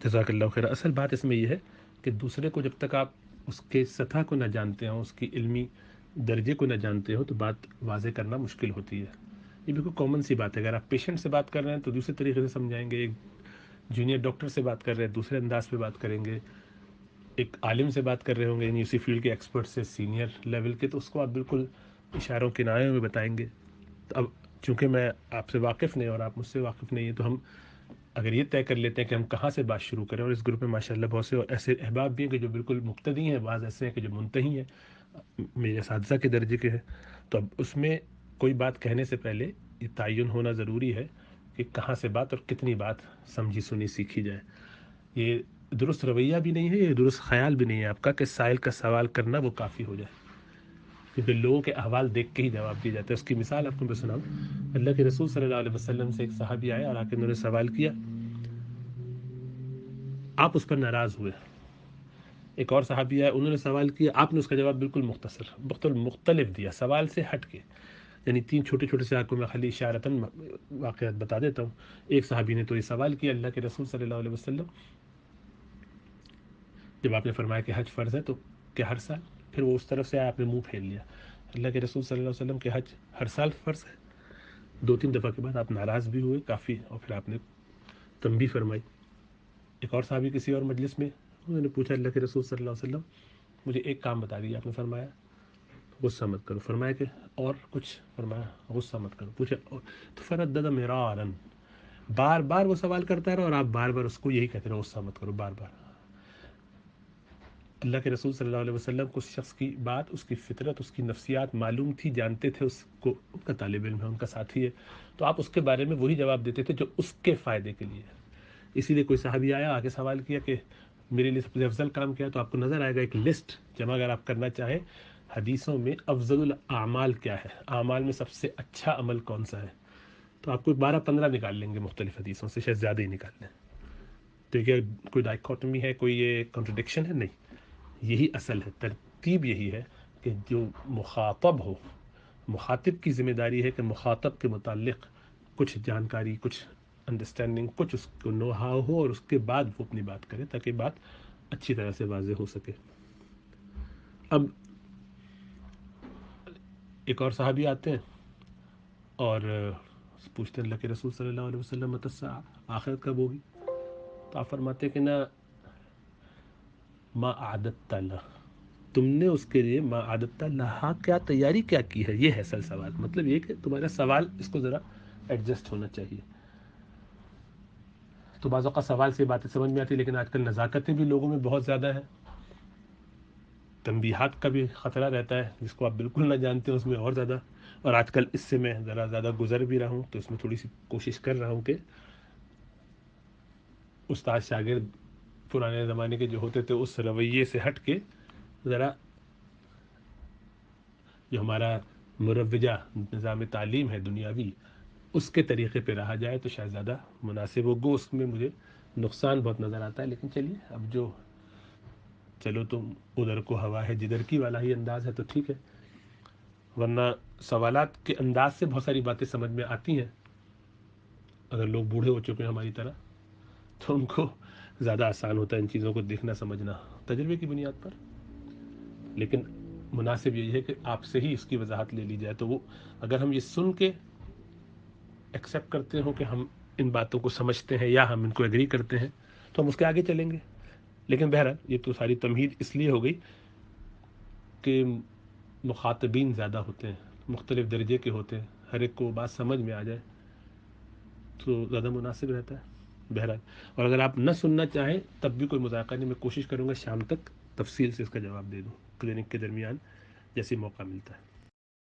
جزاک اللہ خیر. اصل بات اس میں یہ ہے کہ دوسرے کو جب تک آپ اس کے سطح کو نہ جانتے ہوں، اس کی علمی درجے کو نہ جانتے ہو، تو بات واضح کرنا مشکل ہوتی ہے. یہ بالکل کامن سی بات ہے. اگر آپ پیشنٹ سے بات کر رہے ہیں تو دوسرے طریقے سے سمجھائیں گے، ایک جونیئر ڈاکٹر سے بات کر رہے ہیں دوسرے انداز پہ بات کریں گے، ایک عالم سے بات کر رہے ہوں گے یعنی اسی فیلڈ کے ایکسپرٹ سے سینئر لیول کے، تو اس کو آپ بالکل اشاروں کنایوں میں بتائیں گے. تو اب چونکہ میں آپ سے واقف نہیں اور آپ مجھ سے واقف نہیں ہیں، تو ہم اگر یہ طے کر لیتے ہیں کہ ہم کہاں سے بات شروع کریں، اور اس گروپ میں ماشاءاللہ بہت سے ایسے احباب بھی ہیں کہ جو بالکل مبتدی ہیں، بعض ایسے ہیں کہ جو منتہی ہیں، میرے اساتذہ کے درجے کے ہیں. تو اب اس میں کوئی بات کہنے سے پہلے یہ تعین ہونا ضروری ہے کہ کہاں سے بات اور کتنی بات سمجھی سنی سیکھی جائے. یہ درست رویہ بھی نہیں ہے، یہ درست خیال بھی نہیں ہے آپ کا کہ سائل کا سوال کرنا وہ کافی ہو جائے، کیونکہ لوگوں کے احوال دیکھ کے ہی جواب دیا جاتا ہے. اس کی مثال آپ کو میں سناؤں. اللہ کے رسول صلی اللہ علیہ وسلم سے ایک صحابی آئے اور آ کے انہوں نے سوال کیا، آپ اس پر ناراض ہوئے. ایک اور صحابی آئے، انہوں نے سوال کیا، آپ نے اس کا جواب بالکل مختلف دیا، سوال سے ہٹ کے. یعنی 3 چھوٹے چھوٹے سے آپ کو میں خالی اشارتاً واقعات بتا دیتا ہوں. ایک صحابی نے تو یہ سوال کیا اللہ کے رسول صلی اللہ علیہ وسلم، جب آپ نے فرمایا کہ حج فرض ہے تو کیا ہر سال؟ پھر وہ اس طرف سے آپ نے منہ پھیر لیا. اللہ کے رسول صلی اللہ علیہ وسلم کہ حج ہر سال فرض ہے. 2-3 دفعہ کے بعد آپ ناراض بھی ہوئے کافی، اور پھر آپ نے تنبیہ فرمائی. ایک اور صحابی کسی اور مجلس میں، انہوں نے پوچھا اللہ کے رسول صلی اللہ علیہ وسلم مجھے ایک کام بتا دیجیے. آپ نے فرمایا غصہ مت کرو. فرمایا کہ اور کچھ؟ فرمایا غصہ مت کرو. پوچھا تو فردد مرارا، بار بار وہ سوال کرتا رہا اور آپ بار بار اس کو یہی کہتے رہے غصہ مت کرو بار بار. اللہ کے رسول صلی اللہ علیہ وسلم کو اس شخص کی بات، اس کی فطرت، اس کی نفسیات معلوم تھی، جانتے تھے اس کو، ان کا طالب علم ہے، ان کا ساتھی ہے، تو آپ اس کے بارے میں وہی جواب دیتے تھے جو اس کے فائدے کے لیے ہے. اسی لیے کوئی صحابی آیا آگے سوال کیا کہ میرے لیے سب سے افضل کام کیا، تو آپ کو نظر آئے گا ایک لسٹ جمع اگر آپ کرنا چاہیں حدیثوں میں افضل الاعمال کیا ہے، اعمال میں سب سے اچھا عمل کون سا ہے، تو آپ کو 12-15 نکال لیں گے مختلف حدیثوں سے، شاید زیادہ ہی نکال لیں. تو یہ کوئی ڈائیکوٹمی ہے، کوئی یہ کنٹرڈکشن ہے؟ نہیں. یہی اصل ہے، ترتیب یہی ہے کہ جو مخاطب ہو، مخاطب کی ذمہ داری ہے کہ مخاطب کے متعلق کچھ جانکاری، کچھ انڈرسٹینڈنگ، کچھ اس کو نو ہاؤ ہو، اور اس کے بعد وہ اپنی بات کرے تاکہ بات اچھی طرح سے واضح ہو سکے. اب ایک اور صحابی آتے ہیں اور پوچھتے ہیں اللہ کے رسول صلی اللہ علیہ وسلم متی الساعہ، آخرت کب ہوگی؟ تو آپ فرماتے کہ نا ما اعددت لہ، تم نے اس کے لیے ما اعددت لہا کیا تیاری کیا کی ہے. یہ ہے اصل سوال. مطلب یہ کہ تمہارا سوال اس کو ذرا ایڈجسٹ ہونا چاہیے. تو بعض اوقات سوال سے باتیں سمجھ میں آتی، لیکن آج کل نزاکتیں بھی لوگوں میں بہت زیادہ ہیں، تنبیہات کا بھی خطرہ رہتا ہے، جس کو آپ بالکل نہ جانتے ہیں اس میں اور زیادہ. اور آج کل اس سے میں ذرا زیادہ گزر بھی رہا ہوں، تو اس میں تھوڑی سی کوشش کر رہا ہوں کہ استاد شاگرد پرانے زمانے کے جو ہوتے تھے اس رویے سے ہٹ کے ذرا جو ہمارا مروجہ نظام تعلیم ہے دنیاوی، اس کے طریقے پہ رہا جائے تو شاید زیادہ مناسب ہو. گو اس میں مجھے نقصان بہت نظر آتا ہے، لیکن چلیے اب جو چلو تم ادھر کو ہوا ہے جدھر کی والا ہی انداز ہے تو ٹھیک ہے. ورنہ سوالات کے انداز سے بہت ساری باتیں سمجھ میں آتی ہیں. اگر لوگ بوڑھے ہو چکے ہیں ہماری طرح تو ان کو زیادہ آسان ہوتا ہے ان چیزوں کو دیکھنا سمجھنا تجربے کی بنیاد پر. لیکن مناسب یہی ہے کہ آپ سے ہی اس کی وضاحت لے لی جائے. تو وہ اگر ہم یہ سن کے ایکسیپٹ کرتے ہوں کہ ہم ان باتوں کو سمجھتے ہیں یا ہم ان کو ایگری کرتے ہیں تو ہم اس کے آگے چلیں گے. لیکن بہرحال یہ تو ساری تمہید اس لیے ہو گئی کہ مخاطبین زیادہ ہوتے ہیں، مختلف درجے کے ہوتے ہیں، ہر ایک کو بات سمجھ میں آ جائے تو زیادہ مناسب رہتا ہے. بہرحال اور اگر آپ نہ سننا چاہیں تب بھی کوئی مذاکرہ نہیں، میں کوشش کروں گا شام تک تفصیل سے اس کا جواب دے دوں کلینک کے درمیان جیسے موقع ملتا ہے.